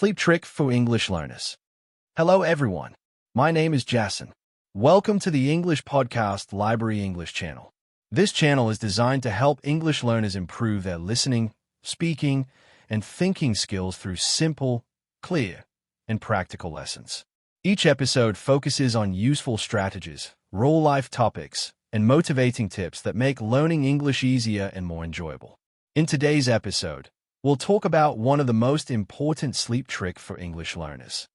Sleep trick for English learners. Hello everyone, my name is Jason. Welcome to the English podcast Library English channel. This channel is designed to help English learners improve their listening, speaking, and thinking skills through simple, clear, and practical lessons. Each episode focuses on useful strategies, real-life topics, and motivating tips that make learning English easier and more enjoyable. In today's episode, we'll talk about one of the most important sleep tricks for English learners.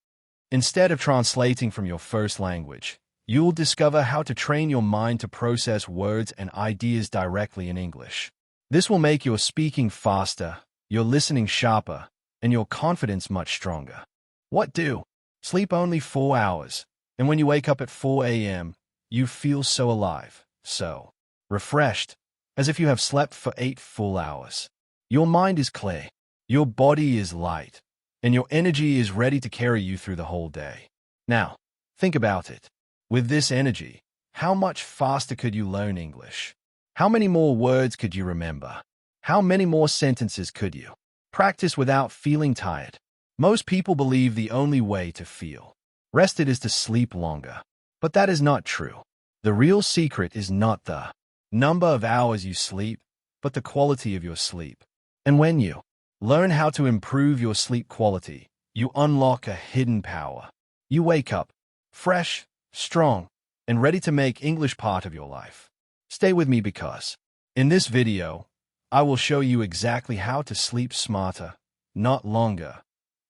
Instead of translating from your first language, you'll discover how to train your mind to process words and ideas directly in English. This will make your speaking faster, your listening sharper, and your confidence much stronger. What do? Sleep only 4 hours, and when you wake up at 4 a.m., you feel so alive, so refreshed, as if you have slept for 8 full hours. Your mind is clear, your body is light, and your energy is ready to carry you through the whole day. Now, think about it. With this energy, how much faster could you learn English? How many more words could you remember? How many more sentences could you practice without feeling tired? Most people believe the only way to feel rested is to sleep longer. But that is not true. The real secret is not the number of hours you sleep, but the quality of your sleep. And when you learn how to improve your sleep quality, you unlock a hidden power. You wake up fresh, strong, and ready to make English part of your life. Stay with me because in this video, I will show you exactly how to sleep smarter, not longer,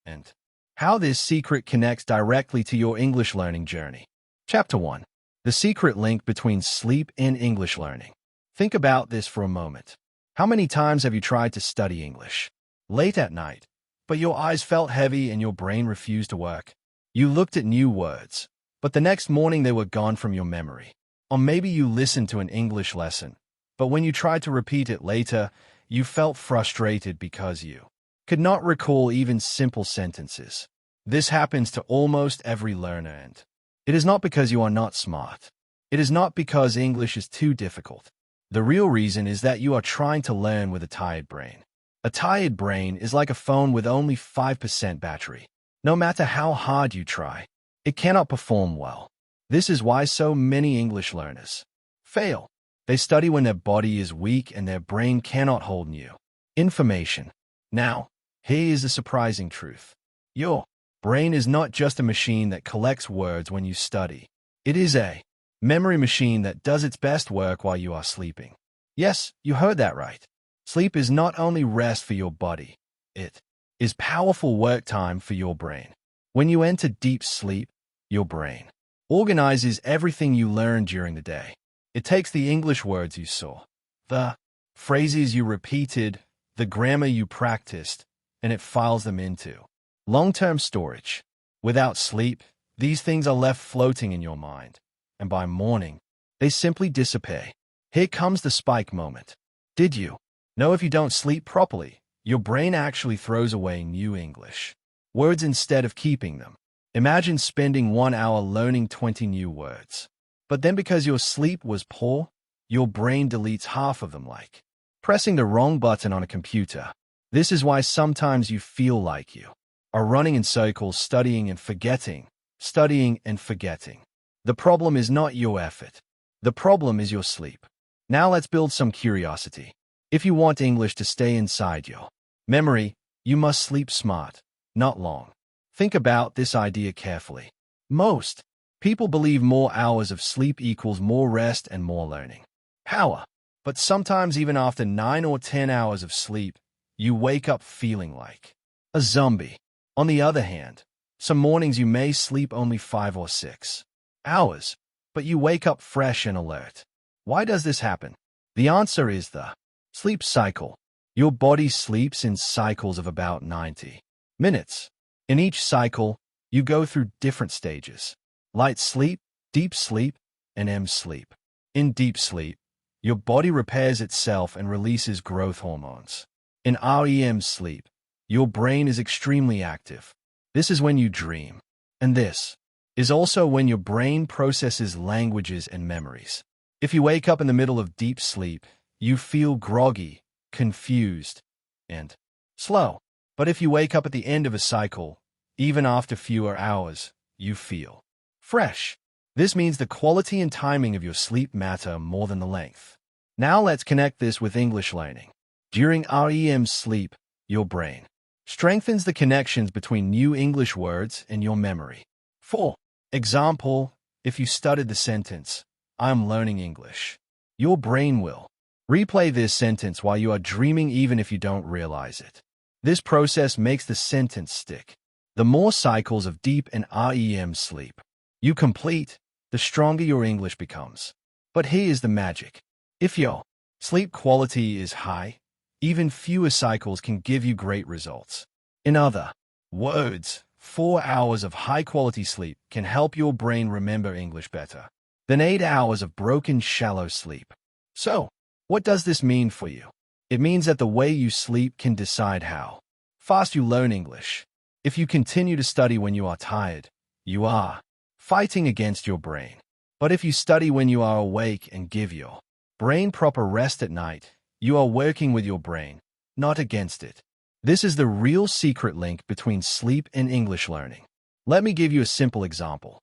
and how this secret connects directly to your English learning journey. Chapter 1. The secret link between sleep and English learning. Think about this for a moment. How many times have you tried to study English late at night, but your eyes felt heavy and your brain refused to work? You looked at new words, but the next morning they were gone from your memory. Or maybe you listened to an English lesson, but when you tried to repeat it later, you felt frustrated because you could not recall even simple sentences. This happens to almost every learner, and it is not because you are not smart. It is not because English is too difficult. The real reason is that you are trying to learn with a tired brain. A tired brain is like a phone with only 5% battery. No matter how hard you try, it cannot perform well. This is why so many English learners fail. They study when their body is weak and their brain cannot hold new information. Now, here is the surprising truth. Your brain is not just a machine that collects words when you study. It is a memory machine that does its best work while you are sleeping. Yes, you heard that right. Sleep is not only rest for your body, it is powerful work time for your brain. When you enter deep sleep, your brain organizes everything you learned during the day. It takes the English words you saw, the phrases you repeated, the grammar you practiced, and it files them into long-term storage. Without sleep, these things are left floating in your mind, and by morning, they simply disappear. Here comes the spike moment. Did you know if you don't sleep properly, your brain actually throws away new English words instead of keeping them? Imagine spending 1 hour learning 20 new words. But then because your sleep was poor, your brain deletes half of them like pressing the wrong button on a computer. This is why sometimes you feel like you are running in circles, studying and forgetting, studying and forgetting. The problem is not your effort. The problem is your sleep. Now let's build some curiosity. If you want English to stay inside your memory, you must sleep smart, not long. Think about this idea carefully. Most people believe more hours of sleep equals more rest and more learning power. But sometimes even after 9 or 10 hours of sleep, you wake up feeling like a zombie. On the other hand, some mornings you may sleep only 5 or 6 hours, but you wake up fresh and alert. Why does this happen? The answer is the sleep cycle. Your body sleeps in cycles of about 90 minutes. In each cycle, you go through different stages: light sleep, deep sleep, and REM sleep. In deep sleep, your body repairs itself and releases growth hormones. In REM sleep, your brain is extremely active. This is when you dream. And this is also when your brain processes languages and memories. If you wake up in the middle of deep sleep, you feel groggy, confused, and slow. But if you wake up at the end of a cycle, even after fewer hours, you feel fresh. This means the quality and timing of your sleep matter more than the length. Now let's connect this with English learning. During REM sleep, your brain strengthens the connections between new English words and your memory. For example, if you studied the sentence, "I'm learning English," your brain will replay this sentence while you are dreaming even if you don't realize it. This process makes the sentence stick. The more cycles of deep and REM sleep you complete, the stronger your English becomes. But here's the magic. If your sleep quality is high, even fewer cycles can give you great results. In other words, 4 hours of high-quality sleep can help your brain remember English better than 8 hours of broken, shallow sleep. So, what does this mean for you? It means that the way you sleep can decide how fast you learn English. If you continue to study when you are tired, you are fighting against your brain. But if you study when you are awake and give your brain proper rest at night, you are working with your brain, not against it. This is the real secret link between sleep and English learning. Let me give you a simple example.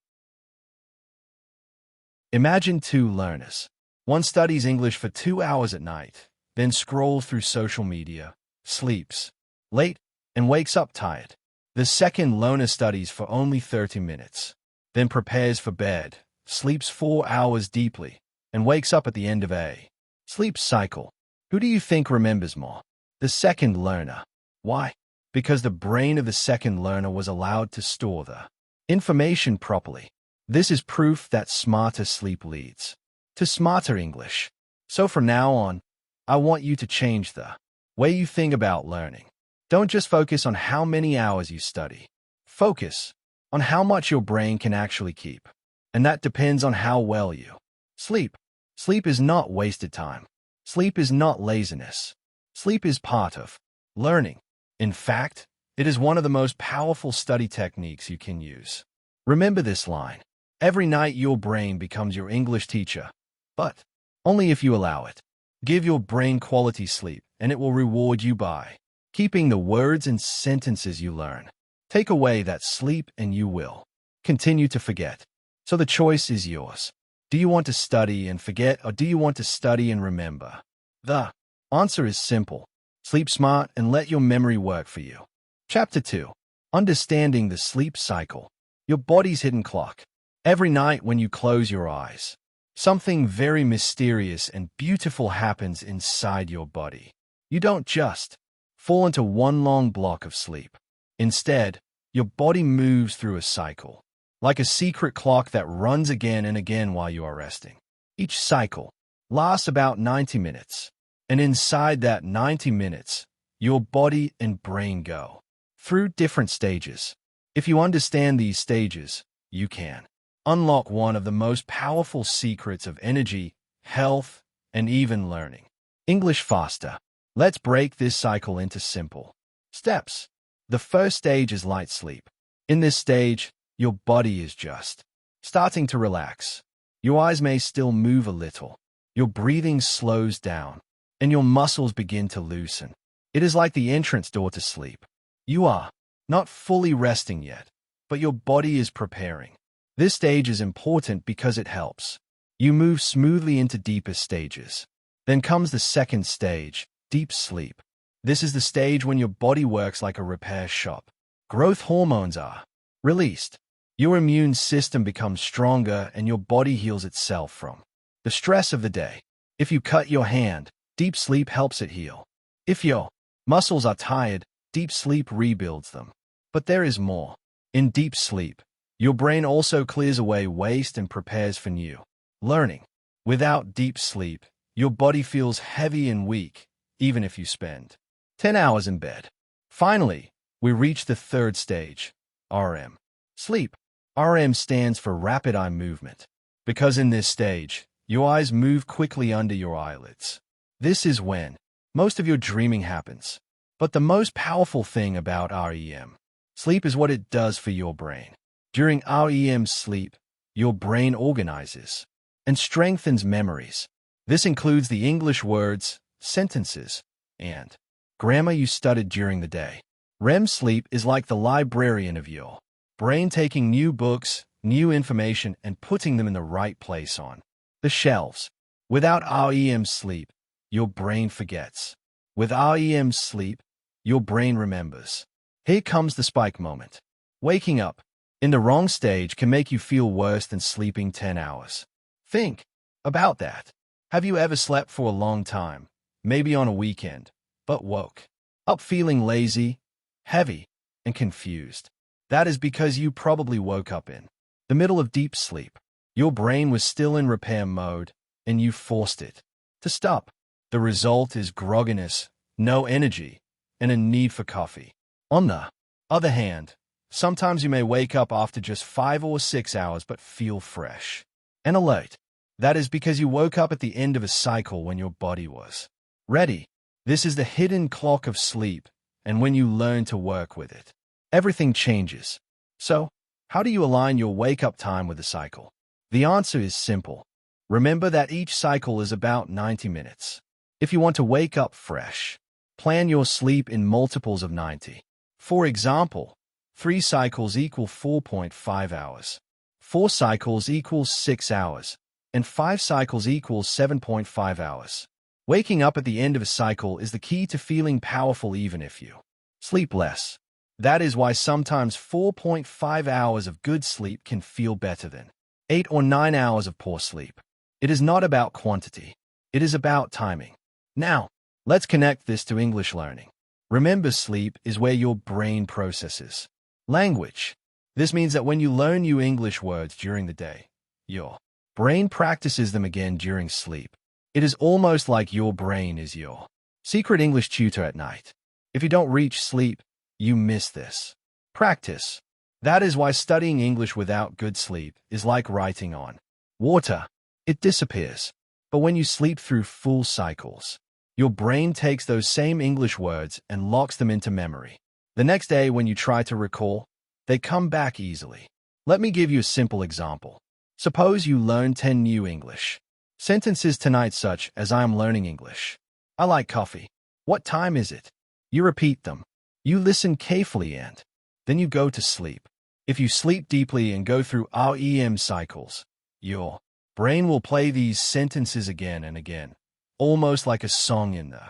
Imagine two learners. One studies English for 2 hours at night, then scrolls through social media, sleeps late, and wakes up tired. The second learner studies for only 30 minutes, then prepares for bed, sleeps 4 hours deeply, and wakes up at the end of a sleep cycle. Who do you think remembers more? The second learner. Why? Because the brain of the second learner was allowed to store the information properly. This is proof that smarter sleep leads to smarter English. So from now on, I want you to change the way you think about learning. Don't just focus on how many hours you study. Focus on how much your brain can actually keep. And that depends on how well you sleep. Sleep is not wasted time. Sleep is not laziness. Sleep is part of learning. In fact, it is one of the most powerful study techniques you can use. Remember this line. Every night your brain becomes your English teacher, but only if you allow it. Give your brain quality sleep, and it will reward you by keeping the words and sentences you learn. Take away that sleep and you will continue to forget. So the choice is yours. Do you want to study and forget, or do you want to study and remember? The answer is simple. Sleep smart and let your memory work for you. Chapter 2. Understanding the sleep cycle. Your body's hidden clock. Every night when you close your eyes, something very mysterious and beautiful happens inside your body. You don't just fall into one long block of sleep. Instead, your body moves through a cycle, like a secret clock that runs again and again while you are resting. Each cycle lasts about 90 minutes, and inside that 90 minutes, your body and brain go through different stages. If you understand these stages, you can unlock one of the most powerful secrets of energy, health, and even learning English faster. Let's break this cycle into simple steps. The first stage is light sleep. In this stage, your body is just starting to relax. Your eyes may still move a little. Your breathing slows down, and your muscles begin to loosen. It is like the entrance door to sleep. You are not fully resting yet, but your body is preparing. This stage is important because it helps you move smoothly into deeper stages. Then comes the second stage, deep sleep. This is the stage when your body works like a repair shop. Growth hormones are released. Your immune system becomes stronger and your body heals itself from the stress of the day. If you cut your hand, deep sleep helps it heal. If your muscles are tired, deep sleep rebuilds them. But there is more. In deep sleep, your brain also clears away waste and prepares for new learning. Without deep sleep, your body feels heavy and weak, even if you spend 10 hours in bed. Finally, we reach the third stage, REM sleep. REM stands for rapid eye movement, because in this stage, your eyes move quickly under your eyelids. This is when most of your dreaming happens. But the most powerful thing about REM sleep is what it does for your brain. During REM sleep, your brain organizes and strengthens memories. This includes the English words, sentences, and grammar you studied during the day. REM sleep is like the librarian of your brain, taking new books, new information, and putting them in the right place on the shelves. Without REM sleep, your brain forgets. With REM sleep, your brain remembers. Here comes the spike moment. Waking up in the wrong stage can make you feel worse than sleeping 10 hours. Think about that. Have you ever slept for a long time, maybe on a weekend, but woke up feeling lazy, heavy, and confused? That is because you probably woke up in the middle of deep sleep. Your brain was still in repair mode, and you forced it to stop. The result is grogginess, no energy, and a need for coffee. On the other hand, sometimes you may wake up after just 5 or 6 hours but feel fresh and alert. That is because you woke up at the end of a cycle when your body was ready. This is the hidden clock of sleep, and when you learn to work with it, everything changes. So, how do you align your wake-up time with the cycle? The answer is simple. Remember that each cycle is about 90 minutes. If you want to wake up fresh, plan your sleep in multiples of 90. For example, 3 cycles equal 4.5 hours, 4 cycles equals 6 hours, and 5 cycles equals 7.5 hours. Waking up at the end of a cycle is the key to feeling powerful even if you sleep less. That is why sometimes 4.5 hours of good sleep can feel better than 8 or 9 hours of poor sleep. It is not about quantity. It is about timing. Now, let's connect this to English learning. Remember, sleep is where your brain processes language. This means that when you learn new English words during the day, your brain practices them again during sleep. It is almost like your brain is your secret English tutor at night. If you don't reach sleep, you miss this practice. That is why studying English without good sleep is like writing on water. It disappears. But when you sleep through full cycles, your brain takes those same English words and locks them into memory. The next day when you try to recall, they come back easily. Let me give you a simple example. Suppose you learn 10 new English sentences tonight, such as I am learning English. I like coffee. What time is it? You repeat them. You listen carefully and then you go to sleep. If you sleep deeply and go through REM cycles, your brain will play these sentences again and again, almost like a song in the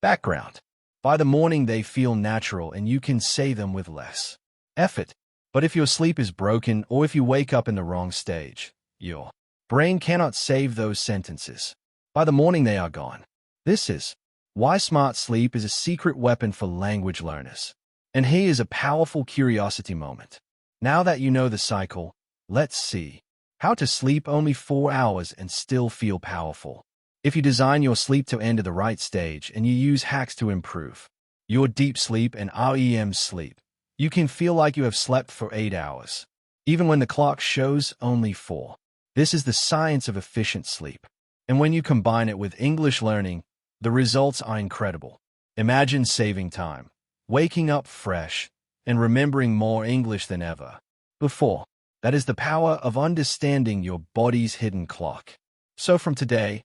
background. By the morning, they feel natural and you can say them with less effort. But if your sleep is broken or if you wake up in the wrong stage, your brain cannot save those sentences. By the morning, they are gone. This is why smart sleep is a secret weapon for language learners. And here is a powerful curiosity moment. Now that you know the cycle, let's see how to sleep only 4 hours and still feel powerful. If you design your sleep to end at the right stage and you use hacks to improve your deep sleep and REM sleep, you can feel like you have slept for 8 hours, even when the clock shows only 4. This is the science of efficient sleep. And when you combine it with English learning, the results are incredible. Imagine saving time, waking up fresh, and remembering more English than ever before. That is the power of understanding your body's hidden clock. So from today,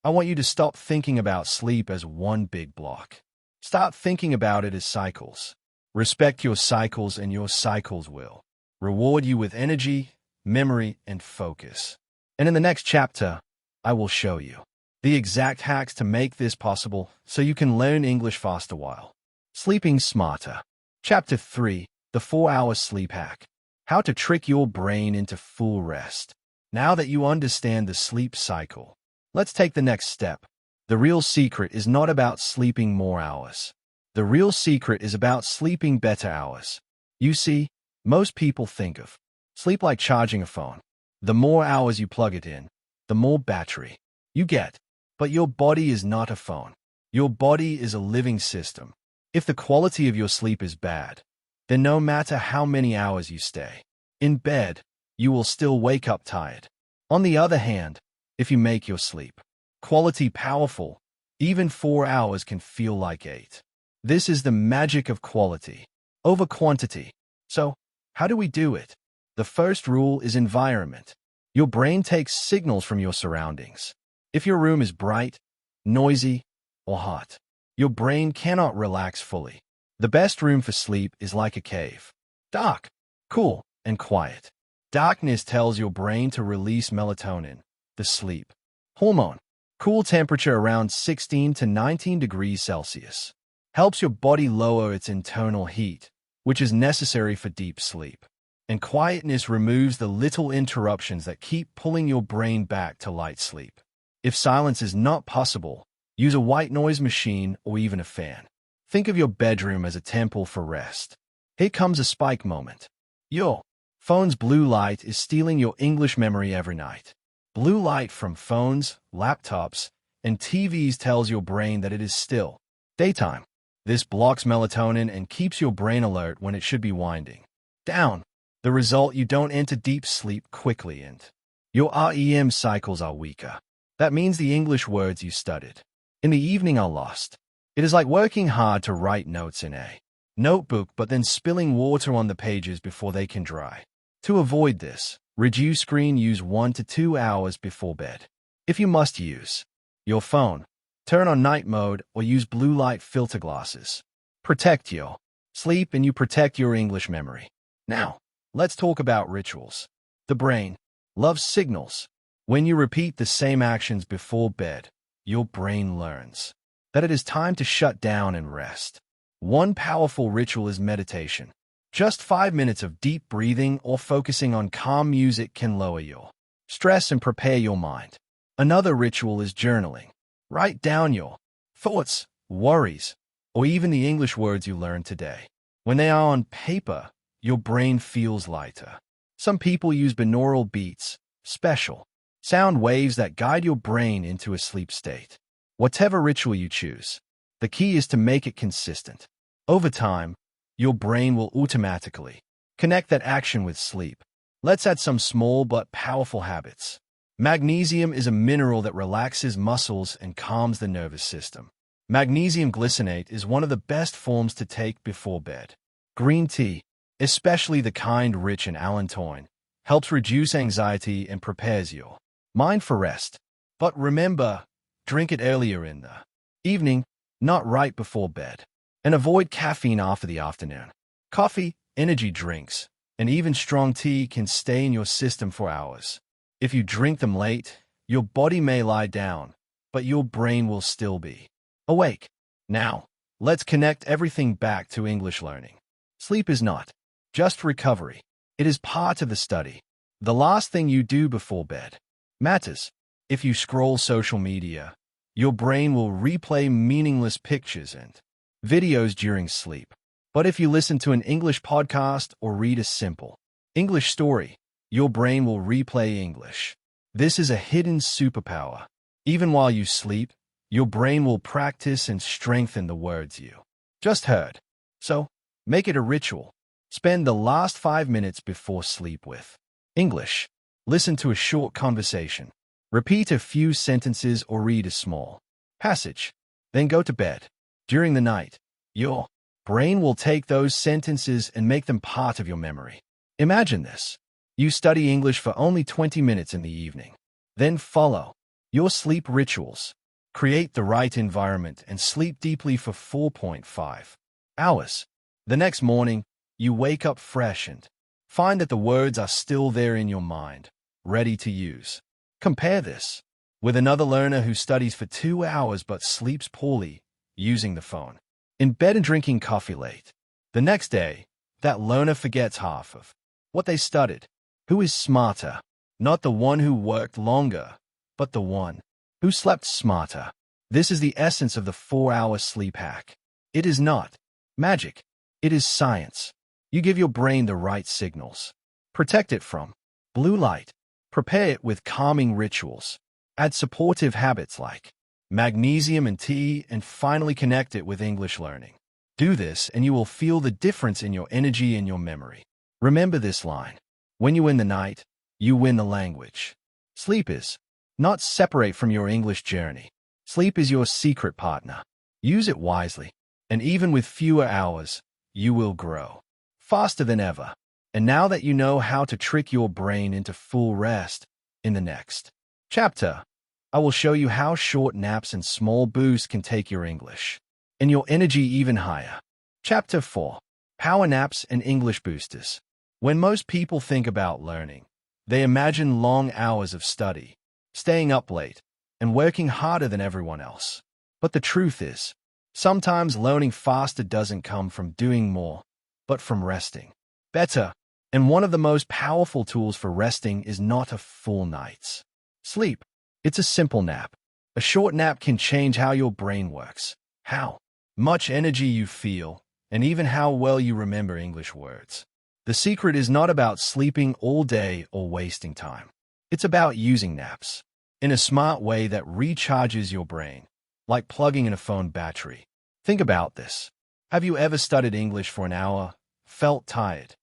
I want you to stop thinking about sleep as one big block. Start thinking about it as cycles. Respect your cycles and your cycles will reward you with energy, memory, and focus. And in the next chapter, I will show you the exact hacks to make this possible so you can learn English faster while sleeping smarter. Chapter 3, The 4-Hour Sleep Hack. How to trick your brain into full rest. Now that you understand the sleep cycle, let's take the next step. The real secret is not about sleeping more hours. The real secret is about sleeping better hours. You see, most people think of sleep like charging a phone. The more hours you plug it in, the more battery you get. But your body is not a phone. Your body is a living system. If the quality of your sleep is bad, then no matter how many hours you stay in bed, you will still wake up tired. On the other hand, if you make your sleep quality powerful, even 4 hours can feel like 8. This is the magic of quality over quantity. So, how do we do it? The first rule is environment. Your brain takes signals from your surroundings. If your room is bright, noisy, or hot, your brain cannot relax fully. The best room for sleep is like a cave. Dark, cool, and quiet. Darkness tells your brain to release melatonin, the sleep hormone. Cool temperature around 16 to 19 degrees Celsius helps your body lower its internal heat, which is necessary for deep sleep. And quietness removes the little interruptions that keep pulling your brain back to light sleep. If silence is not possible, use a white noise machine or even a fan. Think of your bedroom as a temple for rest. Here comes a spike moment. Your phone's blue light is stealing your English memory every night. Blue light from phones, laptops, and TVs tells your brain that it is still daytime. This blocks melatonin and keeps your brain alert when it should be winding down. The result, you don't enter deep sleep quickly and your REM cycles are weaker. That means the English words you studied in the evening are lost. It is like working hard to write notes in a notebook but then spilling water on the pages before they can dry. To avoid this, reduce screen use 1 to 2 hours before bed. If you must use your phone, turn on night mode or use blue light filter glasses. Protect your sleep and you protect your English memory. Now, let's talk about rituals. The brain loves signals. When you repeat the same actions before bed, your brain learns that it is time to shut down and rest. One powerful ritual is meditation. Just 5 minutes of deep breathing or focusing on calm music can lower your stress and prepare your mind. Another ritual is journaling. Write down your thoughts, worries, or even the English words you learned today. When they are on paper, your brain feels lighter. Some people use binaural beats, special sound waves that guide your brain into a sleep state. Whatever ritual you choose, the key is to make it consistent. Over time, your brain will automatically connect that action with sleep. Let's add some small but powerful habits. Magnesium is a mineral that relaxes muscles and calms the nervous system. Magnesium glycinate is one of the best forms to take before bed. Green tea, especially the kind rich in allantoin, helps reduce anxiety and prepares your mind for rest. But remember, drink it earlier in the evening, not right before bed. And avoid caffeine after the afternoon. Coffee, energy drinks, and even strong tea can stay in your system for hours. If you drink them late, your body may lie down, but your brain will still be awake. Now, let's connect everything back to English learning. Sleep is not just recovery. It is part of the study. The last thing you do before bed matters. If you scroll social media, your brain will replay meaningless pictures and videos during sleep. But if you listen to an English podcast or read a simple English story, your brain will replay English. This is a hidden superpower. Even while you sleep, your brain will practice and strengthen the words you just heard. So, make it a ritual. Spend the last 5 minutes before sleep with English. Listen to a short conversation. Repeat a few sentences or read a small passage. Then go to bed. During the night, your brain will take those sentences and make them part of your memory. Imagine this. You study English for only 20 minutes in the evening. Then follow your sleep rituals. Create the right environment and sleep deeply for 4.5 hours. The next morning, you wake up fresh and find that the words are still there in your mind, ready to use. Compare this with another learner who studies for 2 hours but sleeps poorly, using the phone, in bed and drinking coffee late. The next day, that learner forgets half of what they studied. Who is smarter? Not the one who worked longer, but the one who slept smarter. This is the essence of the 4-hour sleep hack. It is not magic. It is science. You give your brain the right signals. Protect it from blue light. Prepare it with calming rituals. Add supportive habits like magnesium and tea, and finally connect it with English learning. Do this and you will feel the difference in your energy and your memory. Remember this line. When you win the night, you win the language. Sleep is not separate from your English journey. Sleep is your secret partner. Use it wisely, and even with fewer hours, you will grow faster than ever. And now that you know how to trick your brain into full rest, in the next chapter, I will show you how short naps and small boosts can take your English and your energy even higher. Chapter 4. Power Naps and English Boosters. When most people think about learning, they imagine long hours of study, staying up late, and working harder than everyone else. But the truth is, sometimes learning faster doesn't come from doing more, but from resting better. And one of the most powerful tools for resting is not a full night's sleep. It's a simple nap. A short nap can change how your brain works, how much energy you feel, and even how well you remember English words. The secret is not about sleeping all day or wasting time. It's about using naps in a smart way that recharges your brain, like plugging in a phone battery. Think about this. Have you ever studied English for an hour, felt tired,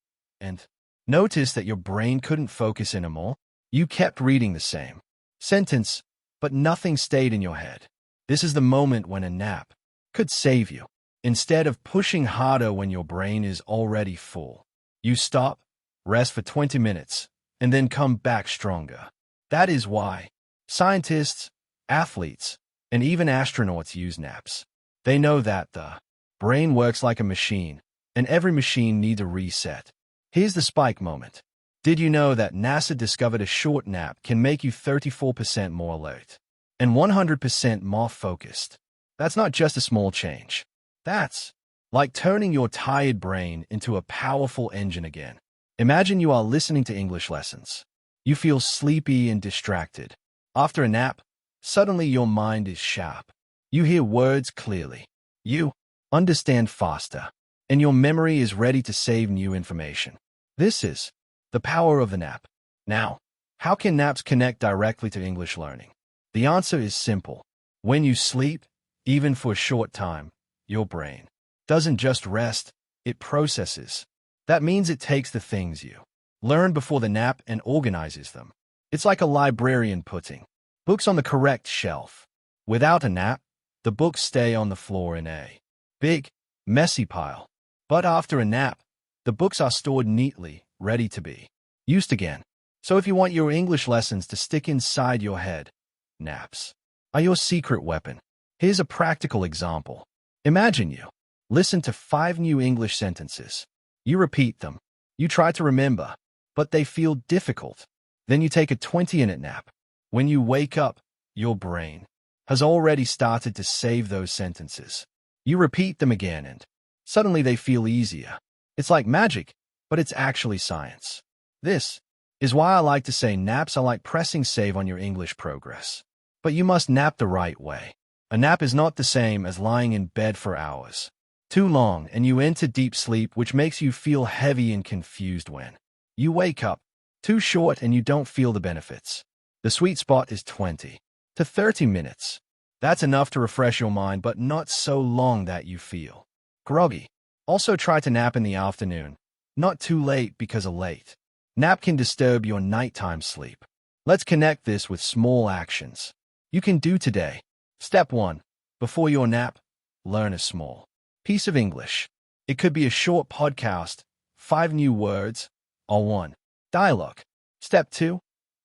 and noticed that your brain couldn't focus anymore? You kept reading the same sentence, but nothing stayed in your head. This is the moment when a nap could save you. Instead of pushing harder when your brain is already full, you stop, rest for 20 minutes, and then come back stronger. That is why scientists, athletes, and even astronauts use naps. They know that the brain works like a machine, and every machine needs a reset. Here's the spike moment. Did you know that NASA discovered a short nap can make you 34% more alert and 100% more focused? That's not just a small change. That's like turning your tired brain into a powerful engine again. Imagine you are listening to English lessons. You feel sleepy and distracted. After a nap, suddenly your mind is sharp. You hear words clearly. You understand faster, and your memory is ready to save new information. This is the power of the nap. Now, how can naps connect directly to English learning? The answer is simple. When you sleep, even for a short time, your brain doesn't just rest, it processes. That means it takes the things you learned before the nap and organizes them. It's like a librarian putting books on the correct shelf. Without a nap, the books stay on the floor in a big, messy pile. But after a nap, the books are stored neatly, ready to be used again. So if you want your English lessons to stick inside your head, naps are your secret weapon. Here's a practical example. Imagine you listen to 5 new English sentences. You repeat them. You try to remember, but they feel difficult. Then you take a 20-minute nap. When you wake up, your brain has already started to save those sentences. You repeat them again and suddenly they feel easier. It's like magic, but it's actually science. This is why I like to say naps are like pressing save on your English progress. But you must nap the right way. A nap is not the same as lying in bed for hours. Too long and you enter deep sleep, which makes you feel heavy and confused when you wake up. Too short and you don't feel the benefits. The sweet spot is 20 to 30 minutes. That's enough to refresh your mind, but not so long that you feel groggy. Also try to nap in the afternoon. Not too late, because a late nap can disturb your nighttime sleep. Let's connect this with small actions you can do today. Step 1. Before your nap, learn a small piece of English. It could be a short podcast, 5 new words, or 1 dialogue. Step 2.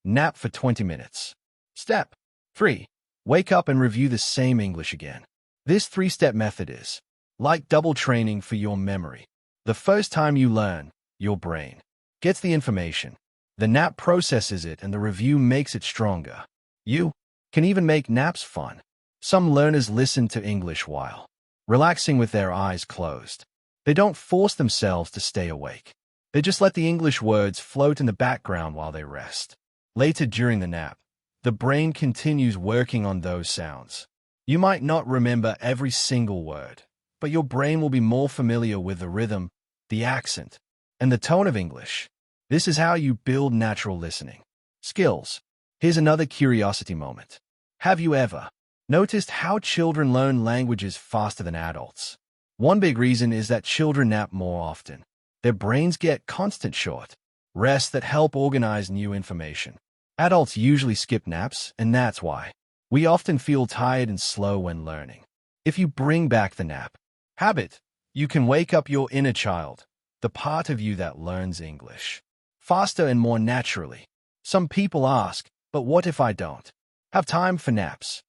Nap for 20 minutes. Step 3. Wake up and review the same English again. This 3-step method is like double training for your memory. The first time you learn, your brain gets the information. The nap processes it and the review makes it stronger. You can even make naps fun. Some learners listen to English while relaxing with their eyes closed. They don't force themselves to stay awake. They just let the English words float in the background while they rest. Later during the nap, the brain continues working on those sounds. You might not remember every single word, but your brain will be more familiar with the rhythm, the accent, and the tone of English. This is how you build natural listening skills. Here's another curiosity moment. Have you ever noticed how children learn languages faster than adults? One big reason is that children nap more often. Their brains get constant short rests that help organize new information. Adults usually skip naps, and that's why we often feel tired and slow when learning. If you bring back the nap habit, you can wake up your inner child, the part of you that learns English faster and more naturally. Some people ask, but what if I don't have time for naps?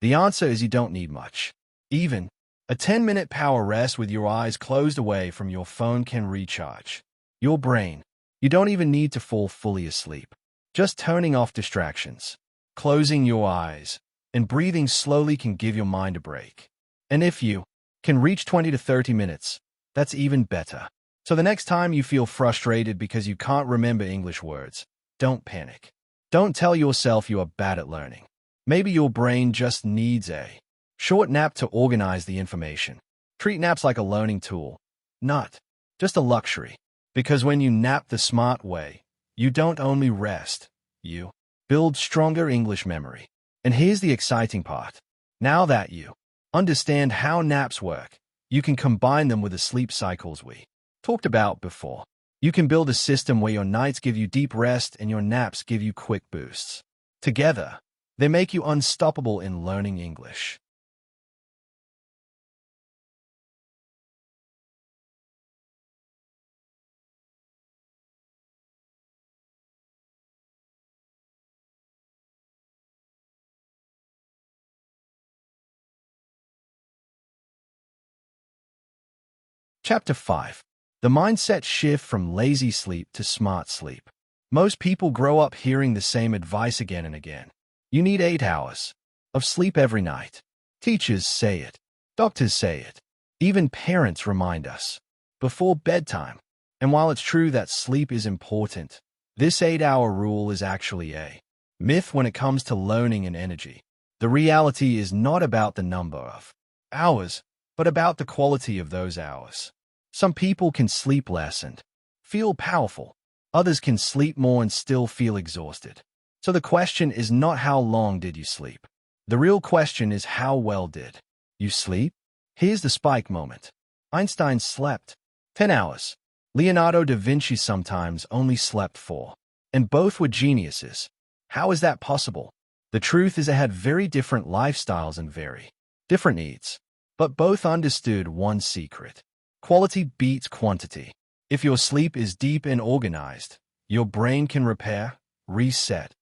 The answer is you don't need much. Even A 10-minute power rest with your eyes closed away from your phone can recharge your brain. You don't even need to fall fully asleep. Just turning off distractions, closing your eyes, and breathing slowly can give your mind a break. And if you can reach 20 to 30 minutes, that's even better. So the next time you feel frustrated because you can't remember English words, don't panic. Don't tell yourself you are bad at learning. Maybe your brain just needs a short nap to organize the information. Treat naps like a learning tool, not just a luxury. Because when you nap the smart way, you don't only rest, you build stronger English memory. And here's the exciting part. Now that you understand how naps work, you can combine them with the sleep cycles we talked about before. You can build a system where your nights give you deep rest and your naps give you quick boosts. Together, they make you unstoppable in learning English. Chapter 5. The Mindset Shift from Lazy Sleep to Smart Sleep. Most people grow up hearing the same advice again and again. You need 8 hours of sleep every night. Teachers say it. Doctors say it. Even parents remind us before bedtime. And while it's true that sleep is important, this 8-hour rule is actually a myth when it comes to learning and energy. The reality is not about the number of hours, but about the quality of those hours. Some people can sleep less and feel powerful. Others can sleep more and still feel exhausted. So the question is not how long did you sleep. The real question is how well did you sleep? Here's the spike moment. Einstein slept 10 hours. Leonardo da Vinci sometimes only slept 4. And both were geniuses. How is that possible? The truth is they had very different lifestyles and very different needs. But both understood one secret. Quality beats quantity. If your sleep is deep and organized, your brain can repair, reset,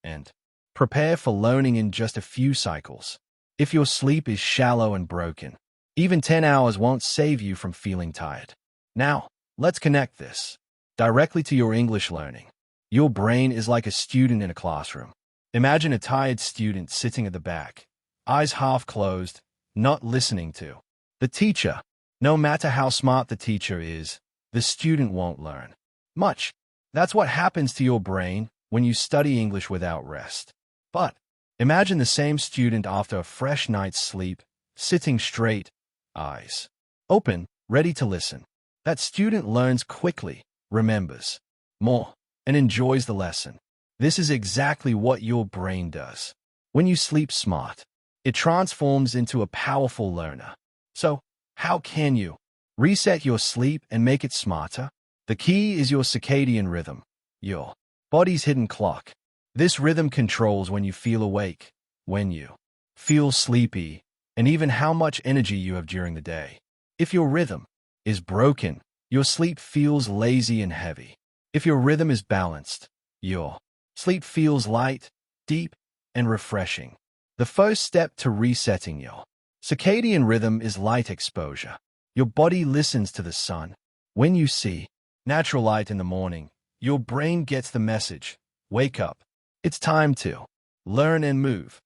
and prepare for learning in just a few cycles. If your sleep is shallow and broken, even 10 hours won't save you from feeling tired. Now, let's connect this directly to your English learning. Your brain is like a student in a classroom. Imagine a tired student sitting at the back, eyes half closed, not listening to the teacher. No matter how smart the teacher is, the student won't learn much. That's what happens to your brain when you study English without rest. But imagine the same student after a fresh night's sleep, sitting straight, eyes open, ready to listen. That student learns quickly, remembers more, and enjoys the lesson. This is exactly what your brain does. When you sleep smart, it transforms into a powerful learner. So, how can you reset your sleep and make it smarter? The key is your circadian rhythm, your body's hidden clock. This rhythm controls when you feel awake, when you feel sleepy, and even how much energy you have during the day. If your rhythm is broken, your sleep feels lazy and heavy. If your rhythm is balanced, your sleep feels light, deep, and refreshing. The first step to resetting your circadian rhythm is light exposure. Your body listens to the sun. When you see natural light in the morning, your brain gets the message, wake up. It's time to learn and move.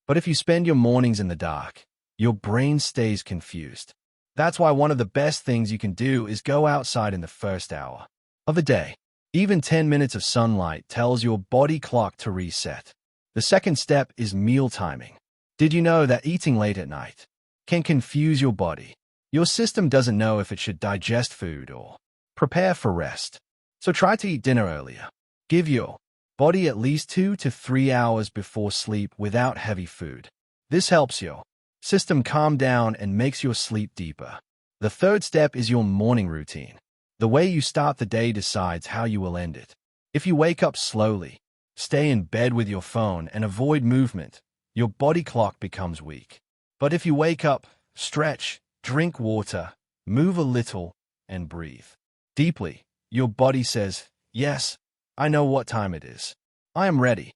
But if you spend your mornings in the dark, your brain stays confused. That's why one of the best things you can do is go outside in the first hour of the day. Even 10 minutes of sunlight tells your body clock to reset. The second step is meal timing. Did you know that eating late at night can confuse your body? Your system doesn't know if it should digest food or prepare for rest. So try to eat dinner earlier. Give your body at least 2 to 3 hours before sleep without heavy food. This helps your system calm down and makes your sleep deeper. The third step is your morning routine. The way you start the day decides how you will end it. If you wake up slowly, stay in bed with your phone, and avoid movement, your body clock becomes weak. But if you wake up, stretch, drink water, move a little, and breathe deeply, your body says, yes, I know what time it is. I am ready.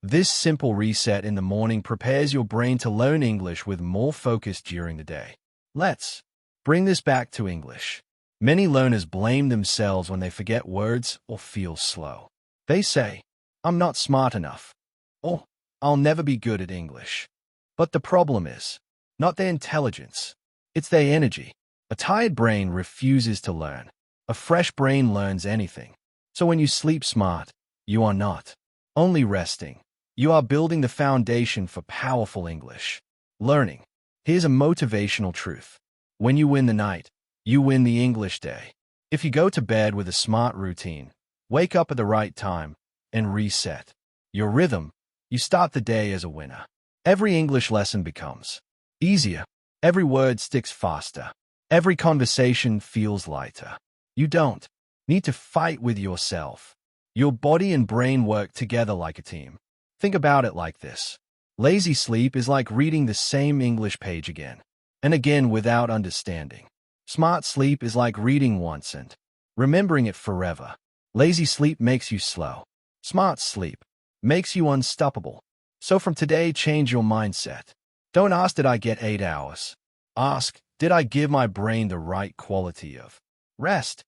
This simple reset in the morning prepares your brain to learn English with more focus during the day. Let's bring this back to English. Many learners blame themselves when they forget words or feel slow. They say, "I'm not smart enough," or "I'll never be good at English." But the problem is not their intelligence, it's their energy. A tired brain refuses to learn. A fresh brain learns anything. So when you sleep smart, you are not only resting, you are building the foundation for powerful English learning. Here's a motivational truth. When you win the night, you win the English day. If you go to bed with a smart routine, wake up at the right time, and reset your rhythm, you start the day as a winner. Every English lesson becomes easier. Every word sticks faster. Every conversation feels lighter. You don't need to fight with yourself. Your body and brain work together like a team. Think about it like this. Lazy sleep is like reading the same English page again and again without understanding. Smart sleep is like reading once and remembering it forever. Lazy sleep makes you slow. Smart sleep makes you unstoppable. So from today, change your mindset. Don't ask, did I get 8 hours? Ask, did I give my brain the right quality of rest?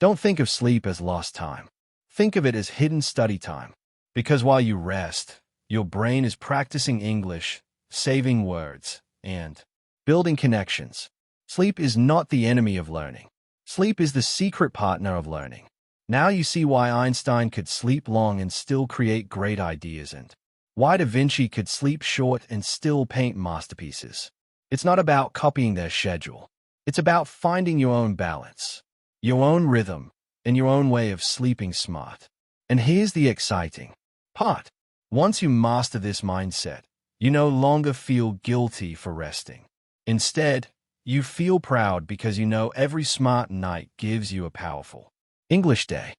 Don't think of sleep as lost time. Think of it as hidden study time. Because while you rest, your brain is practicing English, saving words, and building connections. Sleep is not the enemy of learning. Sleep is the secret partner of learning. Now you see why Einstein could sleep long and still create great ideas, and why Da Vinci could sleep short and still paint masterpieces. It's not about copying their schedule. It's about finding your own balance, your own rhythm, and your own way of sleeping smart. And here's the exciting part. Once you master this mindset, you no longer feel guilty for resting. Instead, you feel proud because you know every smart night gives you a powerful English day.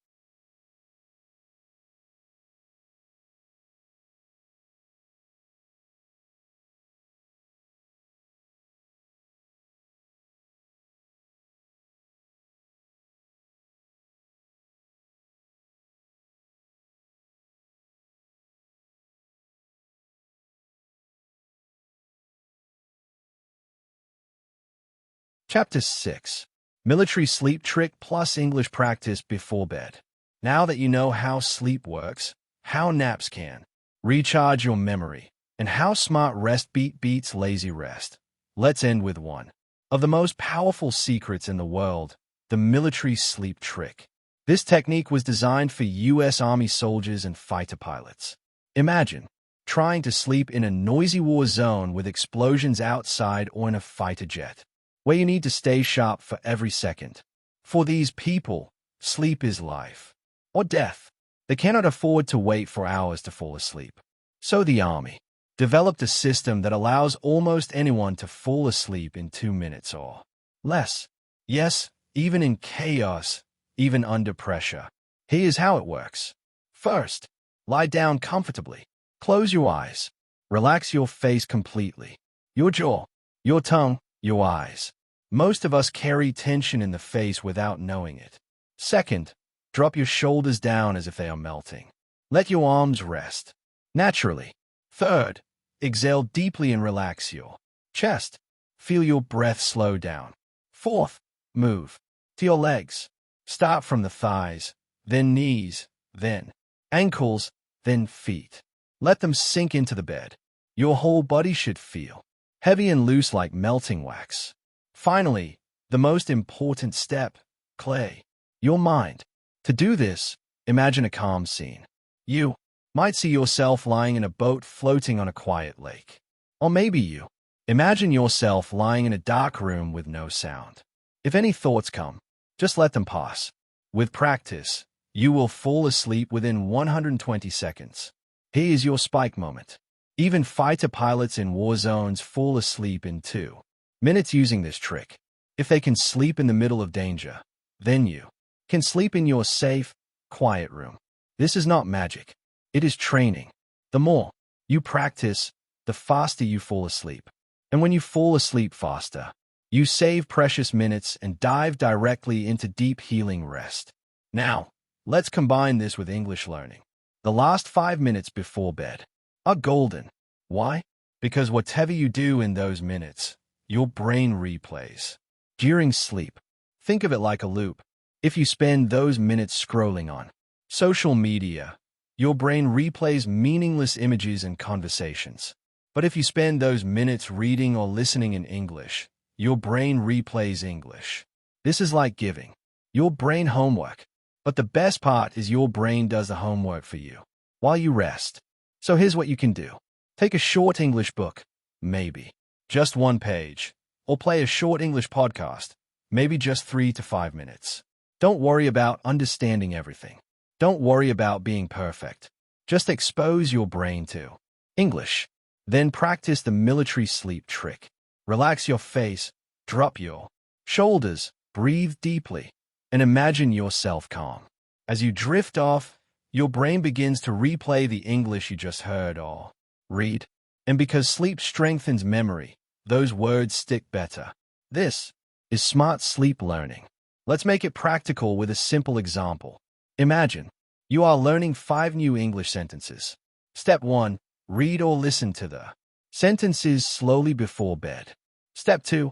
Chapter 6. Military Sleep Trick plus English Practice Before Bed. Now that you know how sleep works, how naps can recharge your memory, and how smart rest beats lazy rest, let's end with one of the most powerful secrets in the world, the military sleep trick. This technique was designed for U.S. Army soldiers and fighter pilots. Imagine trying to sleep in a noisy war zone with explosions outside or in a fighter jet, where you need to stay sharp for every second. For these people, sleep is life or death. They cannot afford to wait for hours to fall asleep. So the Army developed a system that allows almost anyone to fall asleep in 2 minutes or less. Yes, even in chaos, even under pressure. Here's how it works. First, lie down comfortably. Close your eyes. Relax your face completely. Your jaw, your tongue, your eyes. Most of us carry tension in the face without knowing it. Second, drop your shoulders down as if they are melting. Let your arms rest naturally. Third, exhale deeply and relax your chest. Feel your breath slow down. Fourth, move to your legs. Start from the thighs, then knees, then ankles, then feet. Let them sink into the bed. Your whole body should feel heavy and loose like melting wax. Finally, the most important step, clear your mind. To do this, imagine a calm scene. You might see yourself lying in a boat floating on a quiet lake. Or maybe you imagine yourself lying in a dark room with no sound. If any thoughts come, just let them pass. With practice, you will fall asleep within 120 seconds. Here's your spike moment. Even fighter pilots in war zones fall asleep in 2 minutes using this trick. If they can sleep in the middle of danger, then you can sleep in your safe, quiet room. This is not magic. It is training. The more you practice, the faster you fall asleep. And when you fall asleep faster, you save precious minutes and dive directly into deep healing rest. Now, let's combine this with English learning. The last 5 minutes before bed are golden. Why? Because whatever you do in those minutes your brain replays. During sleep, think of it like a loop. If you spend those minutes scrolling on social media, your brain replays meaningless images and conversations. But if you spend those minutes reading or listening in English, your brain replays English. This is like giving your brain homework. But the best part is your brain does the homework for you while you rest. So here's what you can do. Take a short English book, maybe just one page, or play a short English podcast, maybe just 3 to 5 minutes. Don't worry about understanding everything. Don't worry about being perfect. Just expose your brain to English. Then practice the military sleep trick. Relax your face, drop your shoulders, breathe deeply, and imagine yourself calm. As you drift off, your brain begins to replay the English you just heard or read. And because sleep strengthens memory, those words stick better. This is smart sleep learning. Let's make it practical with a simple example. Imagine you are learning 5 new English sentences. Step 1. Read or listen to the sentences slowly before bed. Step 2.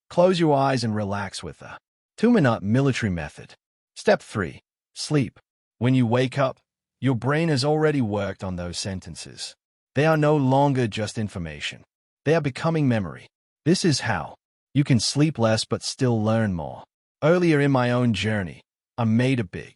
Close your eyes and relax with the 2-minute military method. Step 3. Sleep. When you wake up, your brain has already worked on those sentences. They are no longer just information. They are becoming memory. This is how you can sleep less but still learn more. Earlier in my own journey, I made a big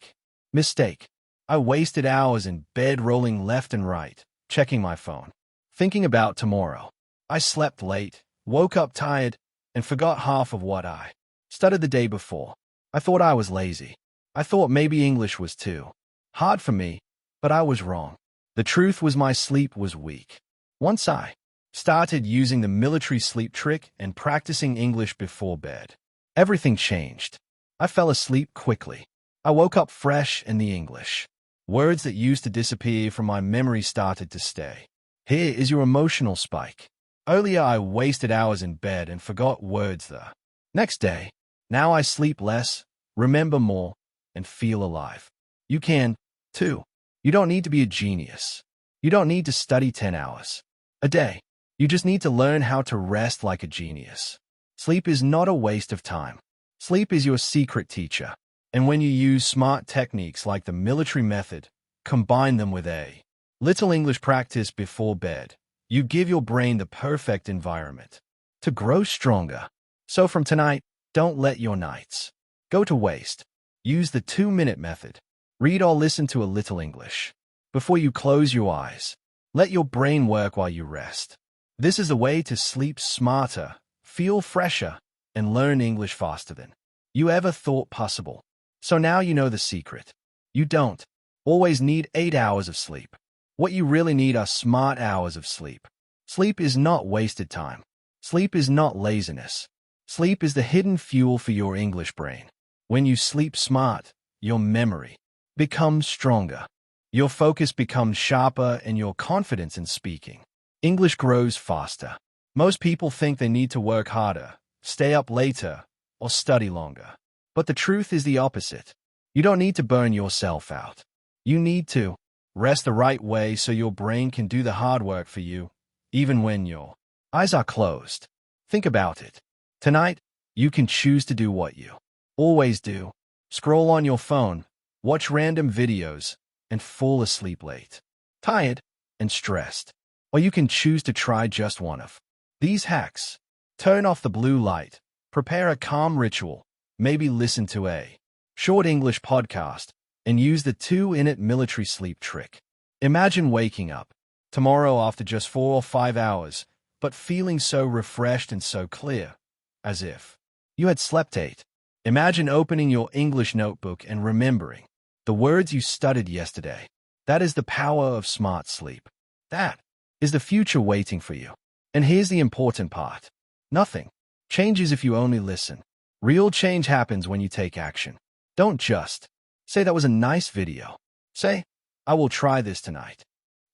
mistake. I wasted hours in bed rolling left and right, checking my phone, thinking about tomorrow. I slept late, woke up tired, and forgot half of what I studied the day before. I thought I was lazy. I thought maybe English was too hard for me, but I was wrong. The truth was my sleep was weak. Once I started using the military sleep trick and practicing English before bed, everything changed. I fell asleep quickly. I woke up fresh and the English words that used to disappear from my memory started to stay. Here is your emotional spike. Earlier I wasted hours in bed and forgot words the next day. Now I sleep less, remember more, and feel alive. You can, too. You don't need to be a genius. You don't need to study 10 hours a day. You just need to learn how to rest like a genius. Sleep is not a waste of time. Sleep is your secret teacher. And when you use smart techniques like the military method, combine them with a little English practice before bed, you give your brain the perfect environment to grow stronger. So from tonight, don't let your nights go to waste. Use the 2-minute method. Read or listen to a little English before you close your eyes. Let your brain work while you rest. This is the way to sleep smarter, feel fresher, and learn English faster than you ever thought possible. So now you know the secret. You don't always need 8 hours of sleep. What you really need are smart hours of sleep. Sleep is not wasted time. Sleep is not laziness. Sleep is the hidden fuel for your English brain. When you sleep smart, your memory becomes stronger. Your focus becomes sharper and your confidence in speaking English grows faster. Most people think they need to work harder, stay up later, or study longer. But the truth is the opposite. You don't need to burn yourself out. You need to rest the right way so your brain can do the hard work for you, even when your eyes are closed. Think about it. Tonight, you can choose to do what you always do. Scroll on your phone, watch random videos, and fall asleep late, tired, and stressed. Or you can choose to try just one of these hacks. Turn off the blue light, prepare a calm ritual, maybe listen to a short English podcast, and use the 2-minute military sleep trick. Imagine waking up tomorrow after just 4 or 5 hours, but feeling so refreshed and so clear, as if you had slept 8. Imagine opening your English notebook and remembering the words you studied yesterday. That is the power of smart sleep. That is the future waiting for you. And here's the important part. Nothing changes if you only listen. Real change happens when you take action. Don't just say that was a nice video. Say, I will try this tonight.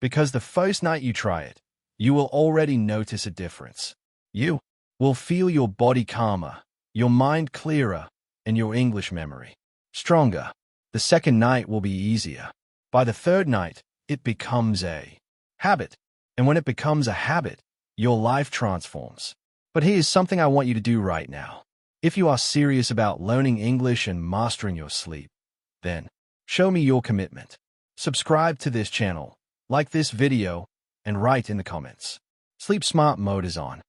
Because the first night you try it, you will already notice a difference. You will feel your body calmer, your mind clearer, and your English memory stronger. The second night will be easier. By the third night, it becomes a habit. And when it becomes a habit, your life transforms. But here's something I want you to do right now. If you are serious about learning English and mastering your sleep, then show me your commitment. Subscribe to this channel, like this video, and write in the comments. Sleep Smart mode is on.